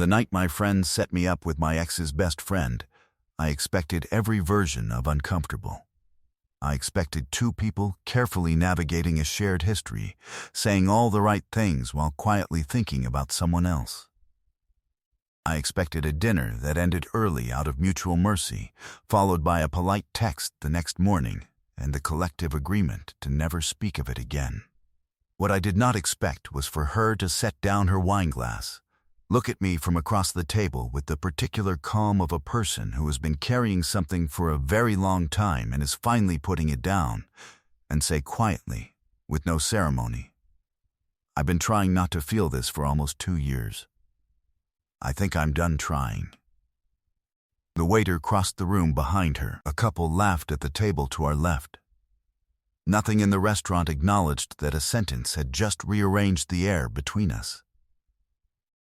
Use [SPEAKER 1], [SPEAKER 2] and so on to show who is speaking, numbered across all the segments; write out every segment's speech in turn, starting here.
[SPEAKER 1] The night my friend set me up with my ex's best friend, I expected every version of uncomfortable. I expected two people carefully navigating a shared history, saying all the right things while quietly thinking about someone else. I expected a dinner that ended early out of mutual mercy, followed by a polite text the next morning and the collective agreement to never speak of it again. What I did not expect was for her to set down her wine glass, look at me from across the table with the particular calm of a person who has been carrying something for a very long time and is finally putting it down, and say quietly, with no ceremony, "I've been trying not to feel this for almost 2 years. I think I'm done trying." The waiter crossed the room behind her. A couple laughed at the table to our left. Nothing in the restaurant acknowledged that a sentence had just rearranged the air between us.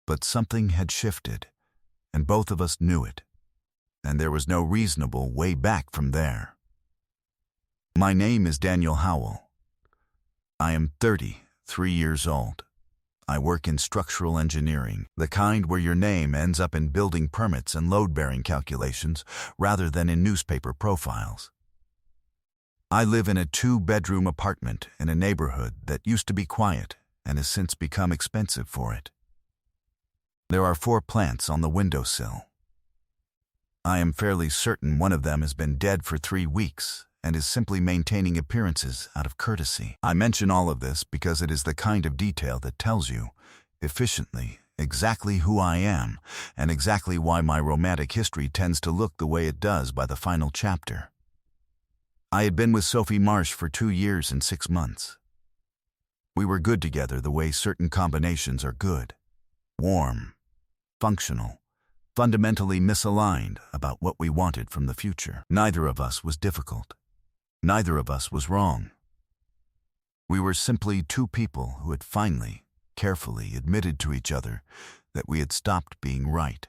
[SPEAKER 1] But something had shifted, and both of us knew it, and there was no reasonable way back from there. My name is Daniel Howell. I am 33 years old. I work in structural engineering, the kind where your name ends up in building permits and load-bearing calculations rather than in newspaper profiles. I live in a 2-bedroom apartment in a neighborhood that used to be quiet and has since become expensive for it. There are 4 plants on the windowsill. I am fairly certain one of them has been dead for 3 weeks and is simply maintaining appearances out of courtesy. I mention all of this because it is the kind of detail that tells you, efficiently, exactly who I am and exactly why my romantic history tends to look the way it does by the final chapter. I had been with Sophie Marsh for 2 years and 6 months. We were good together the way certain combinations are good. Warm, functional, fundamentally misaligned about what we wanted from the future. Neither of us was difficult. Neither of us was wrong. We were simply 2 people who had finally, carefully admitted to each other that we had stopped being right.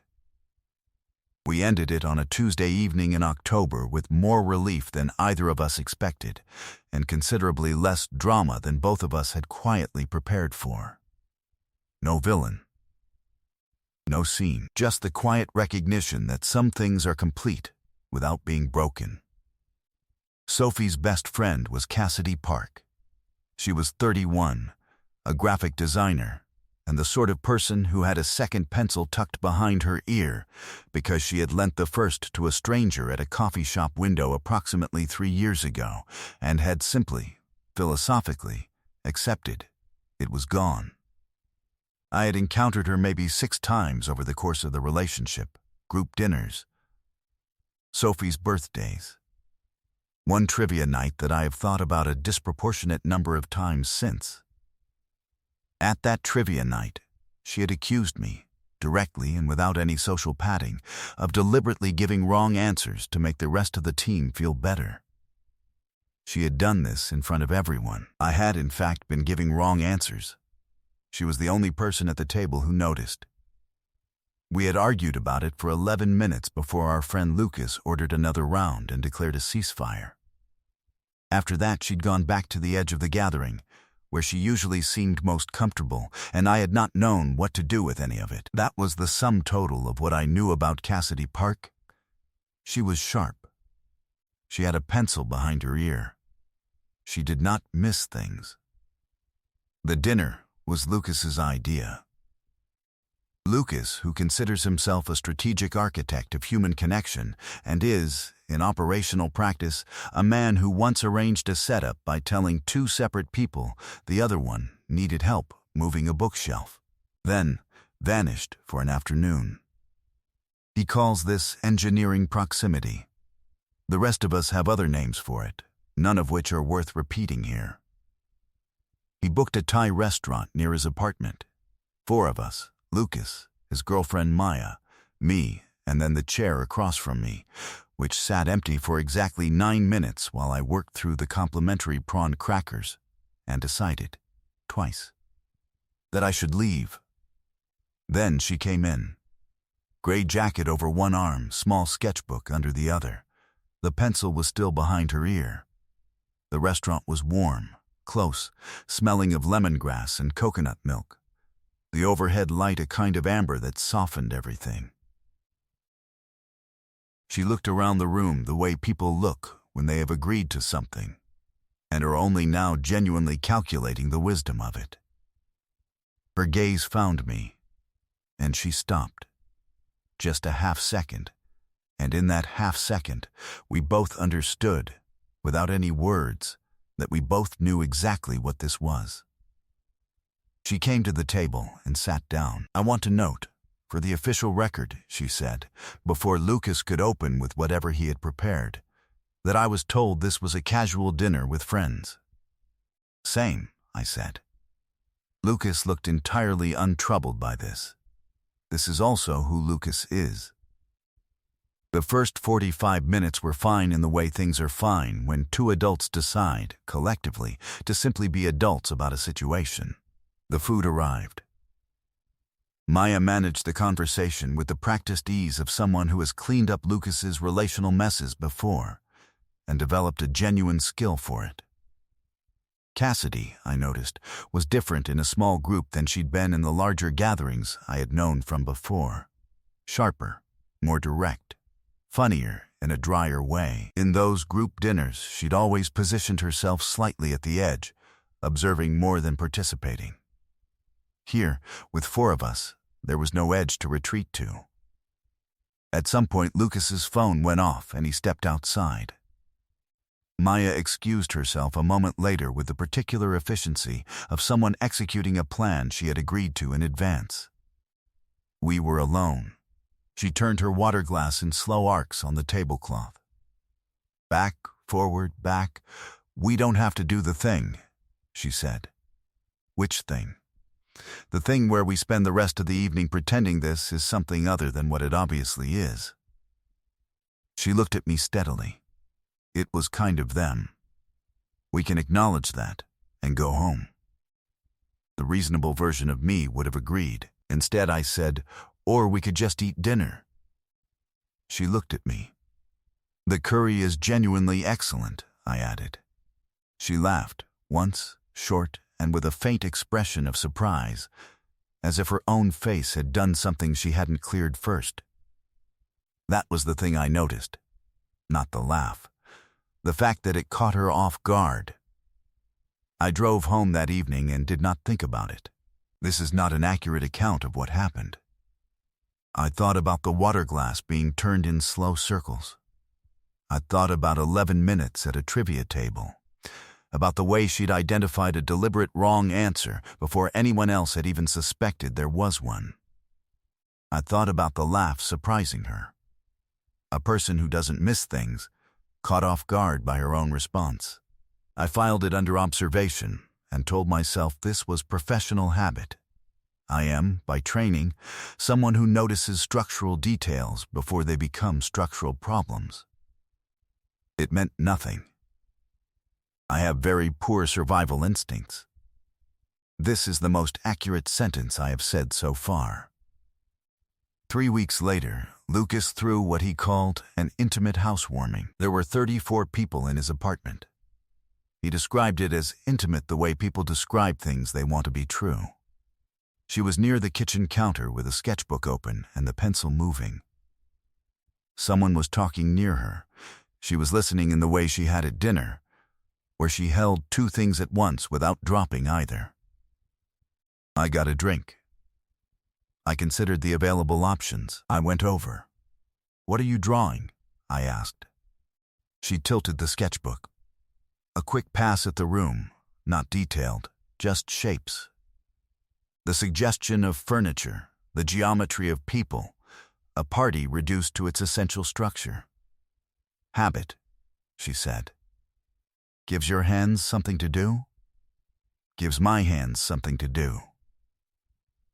[SPEAKER 1] We ended it on a Tuesday evening in October with more relief than either of us expected, and considerably less drama than both of us had quietly prepared for. No villain. No scene. Just the quiet recognition that some things are complete without being broken. Sophie's best friend was Cassidy Park. She was 31, a graphic designer, and the sort of person who had a second pencil tucked behind her ear because she had lent the first to a stranger at a coffee shop window approximately 3 years ago and had simply, philosophically, accepted it was gone. I had encountered her maybe 6 times over the course of the relationship, group dinners, Sophie's birthdays. One trivia night that I have thought about a disproportionate number of times since. At that trivia night, she had accused me, directly and without any social padding, of deliberately giving wrong answers to make the rest of the team feel better. She had done this in front of everyone. I had, in fact, been giving wrong answers. She was the only person at the table who noticed. We had argued about it for 11 minutes before our friend Lucas ordered another round and declared a ceasefire. After that, she'd gone back to the edge of the gathering, where she usually seemed most comfortable, and I had not known what to do with any of it. That was the sum total of what I knew about Cassidy Park. She was sharp. She had a pencil behind her ear. She did not miss things. The dinner was Lucas's idea. Lucas, who considers himself a strategic architect of human connection and is, in operational practice, a man who once arranged a setup by telling 2 separate people the other one needed help moving a bookshelf, then vanished for an afternoon. He calls this engineering proximity. The rest of us have other names for it, none of which are worth repeating here. He booked a Thai restaurant near his apartment. 4 of us, Lucas, his girlfriend Maya, me, and then the chair across from me, which sat empty for exactly 9 minutes while I worked through the complimentary prawn crackers and decided, twice, that I should leave. Then she came in. Gray jacket over one arm, small sketchbook under the other. The pencil was still behind her ear. The restaurant was warm, close, smelling of lemongrass and coconut milk. the overhead light a kind of amber that softened everything. She looked around the room the way people look when they have agreed to something, and are only now genuinely calculating the wisdom of it. Her gaze found me, and she stopped. Just a half second, and in that half second, we both understood, without any words, that we both knew exactly what this was. She came to the table and sat down. "I want to note, for the official record," she said, before Lucas could open with whatever he had prepared, "that I was told this was a casual dinner with friends." "Same," I said. Lucas looked entirely untroubled by this. This is also who Lucas is. The first 45 minutes were fine in the way things are fine when two adults decide, collectively, to simply be adults about a situation. The food arrived. Maya managed the conversation with the practiced ease of someone who has cleaned up Lucas's relational messes before and developed a genuine skill for it. Cassidy, I noticed, was different in a small group than she'd been in the larger gatherings I had known from before. Sharper, more direct, funnier in a drier way. In those group dinners, she'd always positioned herself slightly at the edge, observing more than participating. Here, with four of us, there was no edge to retreat to. At some point, Lucas's phone went off and he stepped outside. Maya excused herself a moment later with the particular efficiency of someone executing a plan she had agreed to in advance. We were alone. She turned her water glass in slow arcs on the tablecloth. "Back, forward, back. We don't have to do the thing," she said. "Which thing?" "The thing where we spend the rest of the evening pretending this is something other than what it obviously is." She looked at me steadily. It was kind of them. We can acknowledge that and go home. The reasonable version of me would have agreed. Instead, I said, "Or we could just eat dinner." She looked at me. "The curry is genuinely excellent," I added. She laughed, once, short, and with a faint expression of surprise, as if her own face had done something she hadn't cleared first. That was the thing I noticed, not the laugh. The fact that it caught her off guard. I drove home that evening and did not think about it. This is not an accurate account of what happened. I thought about the water glass being turned in slow circles. I thought about 11 minutes at a trivia table, about the way she'd identified a deliberate wrong answer before anyone else had even suspected there was one. I thought about the laugh surprising her. A person who doesn't miss things, caught off guard by her own response. I filed it under observation and told myself this was professional habit. I am, by training, someone who notices structural details before they become structural problems. It meant nothing. I have very poor survival instincts. This is the most accurate sentence I have said so far. 3 weeks later, Lucas threw what he called an intimate housewarming. There were 34 people in his apartment. He described it as intimate the way people describe things they want to be true. She was near the kitchen counter with a sketchbook open and the pencil moving. Someone was talking near her. She was listening in the way she had at dinner, where she held two things at once without dropping either. I got a drink. I considered the available options. I went over. "What are you drawing?" I asked. She tilted the sketchbook. A quick pass at the room, not detailed, just shapes. The suggestion of furniture, the geometry of people, a party reduced to its essential structure. "Habit," she said. "Gives your hands something to do?" "Gives my hands something to do."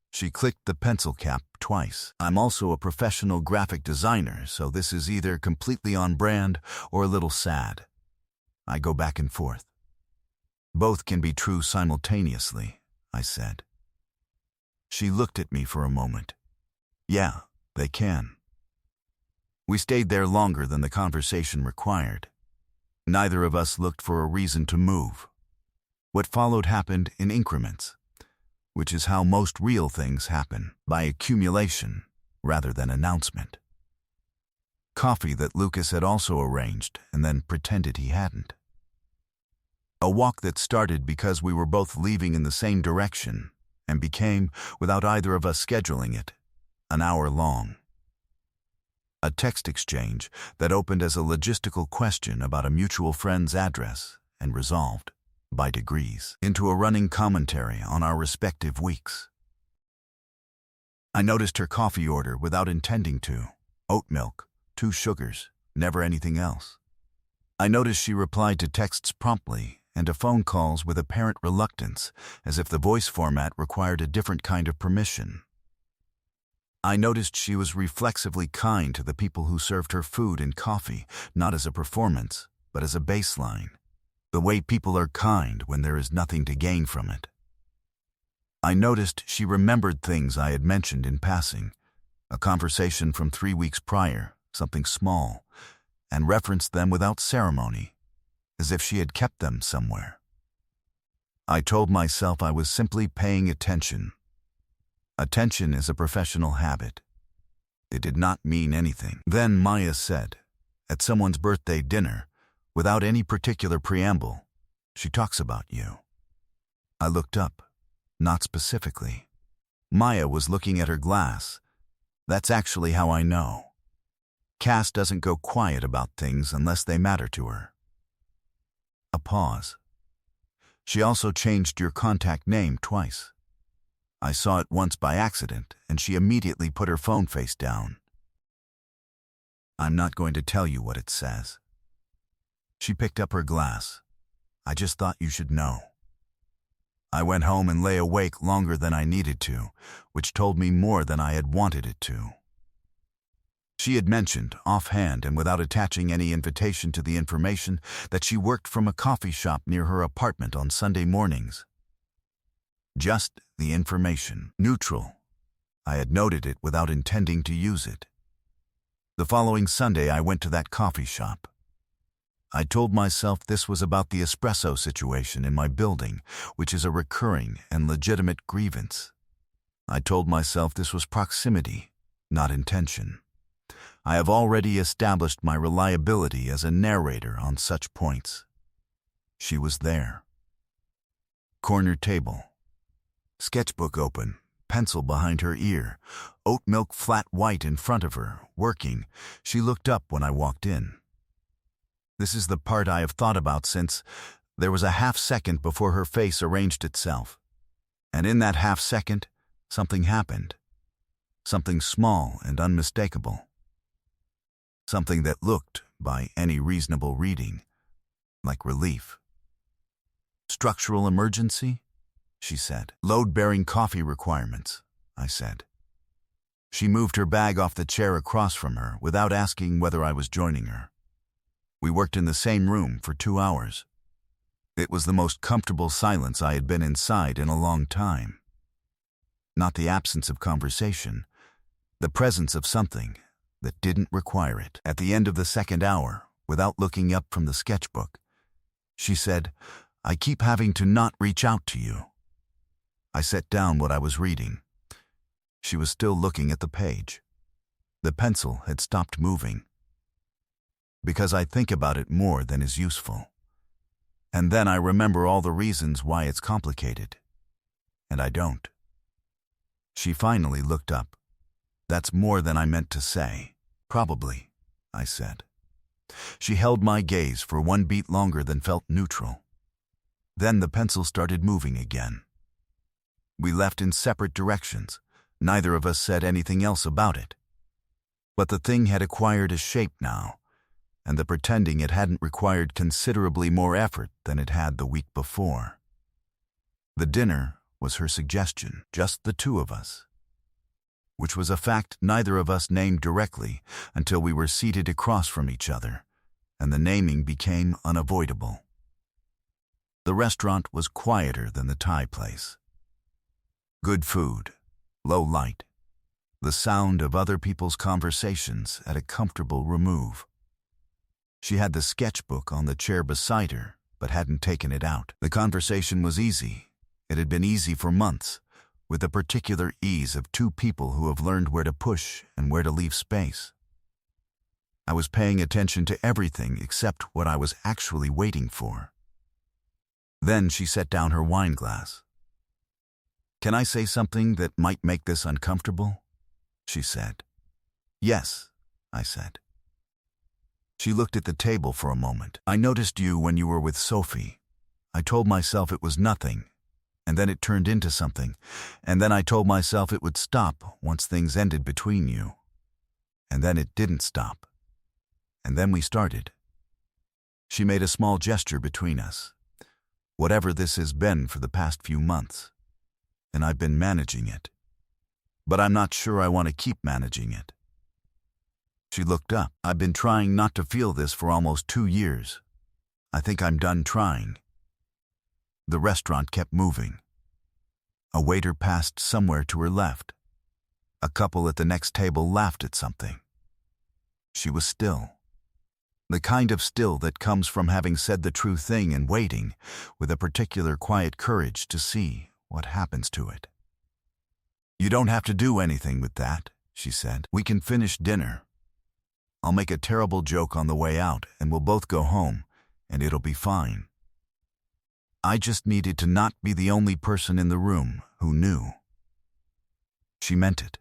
[SPEAKER 1] She clicked the pencil cap twice. "I'm also a professional graphic designer, so this is either completely on brand or a little sad. I go back and forth." "Both can be true simultaneously," I said. She looked at me for a moment. "Yeah, they can." We stayed there longer than the conversation required. Neither of us looked for a reason to move. What followed happened in increments. which is how most real things happen, by accumulation rather than announcement. Coffee that Lucas had also arranged and then pretended he hadn't. A walk that started because we were both leaving in the same direction and became, without either of us scheduling it, an hour long. A text exchange that opened as a logistical question about a mutual friend's address and resolved, by degrees, into a running commentary on our respective weeks. I noticed her coffee order without intending to. Oat milk, 2 sugars, never anything else. I noticed she replied to texts promptly and to phone calls with apparent reluctance, as if the voice format required a different kind of permission. I noticed she was reflexively kind to the people who served her food and coffee, not as a performance, but as a baseline. The way people are kind when there is nothing to gain from it. I noticed she remembered things I had mentioned in passing, a conversation from 3 weeks prior, something small, and referenced them without ceremony, as if she had kept them somewhere. I told myself I was simply paying attention. Attention is a professional habit. It did not mean anything. Then Maya said, at someone's birthday dinner, without any particular preamble, "She talks about you." I looked up, not specifically. Maya was looking at her glass. That's actually how I know. Cass doesn't go quiet about things unless they matter to her. A pause. "She also changed your contact name twice. I saw it once by accident, and she immediately put her phone face down. I'm not going to tell you what it says." She picked up her glass. "I just thought you should know." I went home and lay awake longer than I needed to, which told me more than I had wanted it to. She had mentioned, offhand and without attaching any invitation to the information, that she worked from a coffee shop near her apartment on Sunday mornings. Just the information. Neutral. I had noted it without intending to use it. The following Sunday I went to that coffee shop. I told myself this was about the espresso situation in my building, which is a recurring and legitimate grievance. I told myself this was proximity, not intention. I have already established my reliability as a narrator on such points. She was there. Corner table. Sketchbook open, pencil behind her ear, oat milk flat white in front of her, working. She looked up when I walked in. This is the part I have thought about since there was a half-second before her face arranged itself. And in that half-second, something happened. Something small and unmistakable. Something that looked, by any reasonable reading, like relief. "Structural emergency?" she said. "Load-bearing coffee requirements," I said. She moved her bag off the chair across from her without asking whether I was joining her. We worked in the same room for 2 hours. It was the most comfortable silence I had been inside in a long time. Not the absence of conversation, the presence of something that didn't require it. At the end of the second hour, without looking up from the sketchbook, she said, "I keep having to not reach out to you." I set down what I was reading. She was still looking at the page. The pencil had stopped moving. Because I think about it more than is useful. And then I remember all the reasons why it's complicated. And I don't. She finally looked up. "That's more than I meant to say." "Probably," I said. She held my gaze for 1 beat longer than felt neutral. Then the pencil started moving again. We left in separate directions. Neither of us said anything else about it. But the thing had acquired a shape now, and the pretending it hadn't required considerably more effort than it had the week before. The dinner was her suggestion, just the 2 of us, which was a fact neither of us named directly until we were seated across from each other, and the naming became unavoidable. The restaurant was quieter than the Thai place. Good food, low light, the sound of other people's conversations at a comfortable remove. She had the sketchbook on the chair beside her, but hadn't taken it out. The conversation was easy. It had been easy for months, with the particular ease of two people who have learned where to push and where to leave space. I was paying attention to everything except what I was actually waiting for. Then she set down her wine glass. "Can I say something that might make this uncomfortable?" she said. "Yes," I said. She looked at the table for a moment. "I noticed you when you were with Sophie. I told myself it was nothing, and then it turned into something, and then I told myself it would stop once things ended between you. And then it didn't stop. And then we started." She made a small gesture between us. "Whatever this has been for the past few months, and I've been managing it. But I'm not sure I want to keep managing it." She looked up. "I've been trying not to feel this for almost 2 years. I think I'm done trying." The restaurant kept moving. A waiter passed somewhere to her left. A couple at the next table laughed at something. She was still. The kind of still that comes from having said the true thing and waiting, with a particular quiet courage to see what happens to it. "You don't have to do anything with that," she said. "We can finish dinner. I'll make a terrible joke on the way out, and we'll both go home, and it'll be fine. I just needed to not be the only person in the room who knew." She meant it.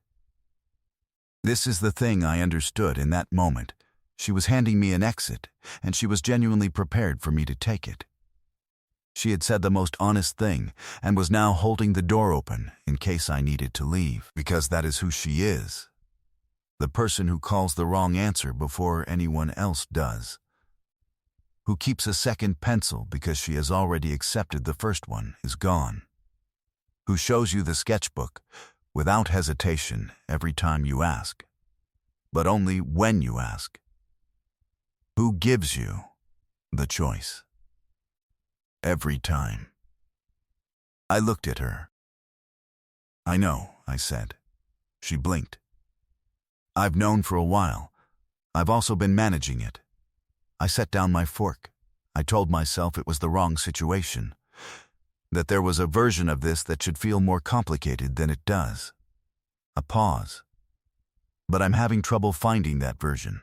[SPEAKER 1] This is the thing I understood in that moment. She was handing me an exit, and she was genuinely prepared for me to take it. She had said the most honest thing, and was now holding the door open in case I needed to leave, because that is who she is. The person who calls the wrong answer before anyone else does. Who keeps a second pencil because she has already accepted the first one is gone. Who shows you the sketchbook without hesitation every time you ask, but only when you ask. Who gives you the choice every time. I looked at her. "I know," I said. She blinked. "I've known for a while. I've also been managing it." I set down my fork. I told myself it was the wrong situation, that there was a version of this that should feel more complicated than it does. A pause. "But I'm having trouble finding that version."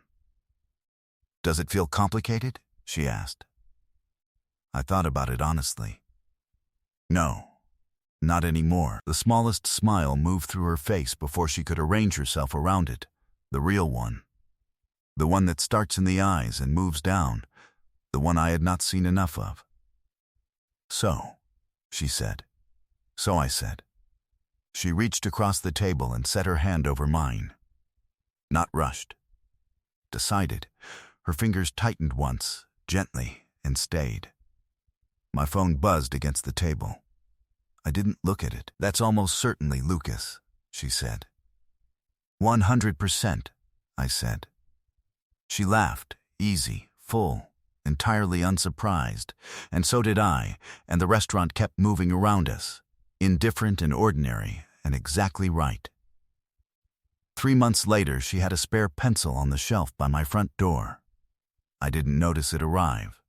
[SPEAKER 1] "Does it feel complicated?" she asked. I thought about it honestly. "No, not anymore." The smallest smile moved through her face before she could arrange herself around it, the real one. The one that starts in the eyes and moves down, the one I had not seen enough of. "So," she said. "So," I said. She reached across the table and set her hand over mine. Not rushed. Decided. Her fingers tightened once, gently, and stayed. My phone buzzed against the table. I didn't look at it. "That's almost certainly Lucas," she said. 100%, I said. She laughed, easy, full, entirely unsurprised, and so did I, and the restaurant kept moving around us, indifferent and ordinary, and exactly right. 3 months later, she had a spare pencil on the shelf by my front door. I didn't notice it arrive.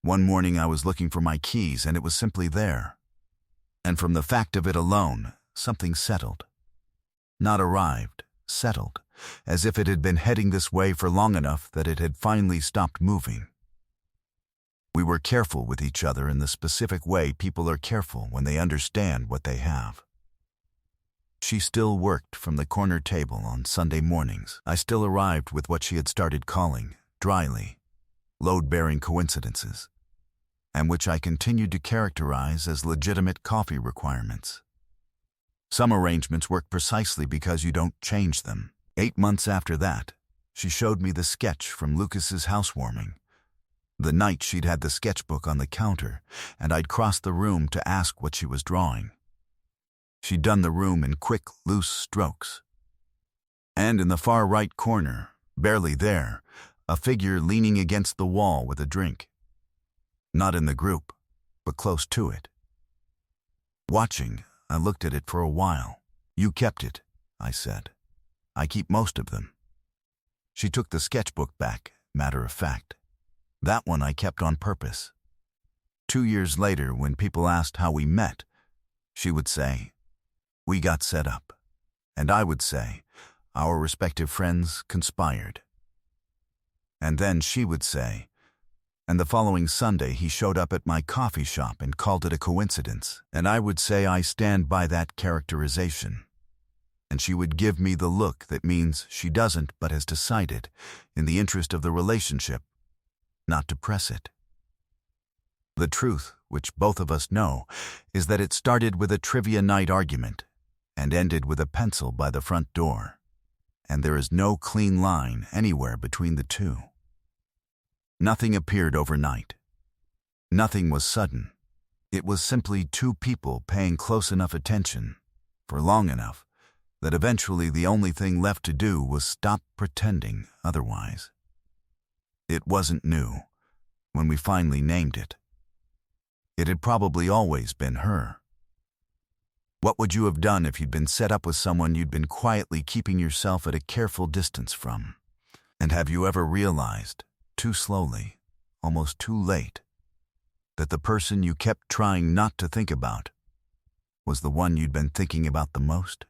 [SPEAKER 1] One morning I was looking for my keys and it was simply there. And from the fact of it alone, something settled. Not arrived, settled, as if it had been heading this way for long enough that it had finally stopped moving. We were careful with each other in the specific way people are careful when they understand what they have. She still worked from the corner table on Sunday mornings. I still arrived with what she had started calling, dryly, load-bearing coincidences, and which I continued to characterize as legitimate coffee requirements. Some arrangements work precisely because you don't change them. 8 months after that, she showed me the sketch from Lucas's housewarming. The night she'd had the sketchbook on the counter, and I'd crossed the room to ask what she was drawing. She'd done the room in quick, loose strokes. And in the far right corner, barely there, a figure leaning against the wall with a drink. Not in the group, but close to it. Watching, I looked at it for a while. "You kept it," I said. "I keep most of them." She took the sketchbook back, matter of fact. "That one I kept on purpose." 2 years later, when people asked how we met, she would say, We got set up, and I would say our respective friends conspired. And then she would say, and the following Sunday he showed up at my coffee shop and called it a coincidence, and I would say I stand by that characterization. And she would give me the look that means she doesn't but has decided, in the interest of the relationship, not to press it. The truth, which both of us know, is that it started with a trivia night argument and ended with a pencil by the front door, and there is no clean line anywhere between the two. Nothing appeared overnight. Nothing was sudden. It was simply two people paying close enough attention, for long enough, that eventually the only thing left to do was stop pretending otherwise. It wasn't new when we finally named it. It had probably always been her. What would you have done if you'd been set up with someone you'd been quietly keeping yourself at a careful distance from? And have you ever realized, too slowly, almost too late, that the person you kept trying not to think about was the one you'd been thinking about the most?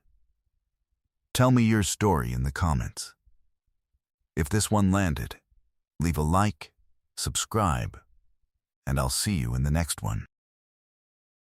[SPEAKER 1] Tell me your story in the comments. If this one landed, leave a like, subscribe, and I'll see you in the next one.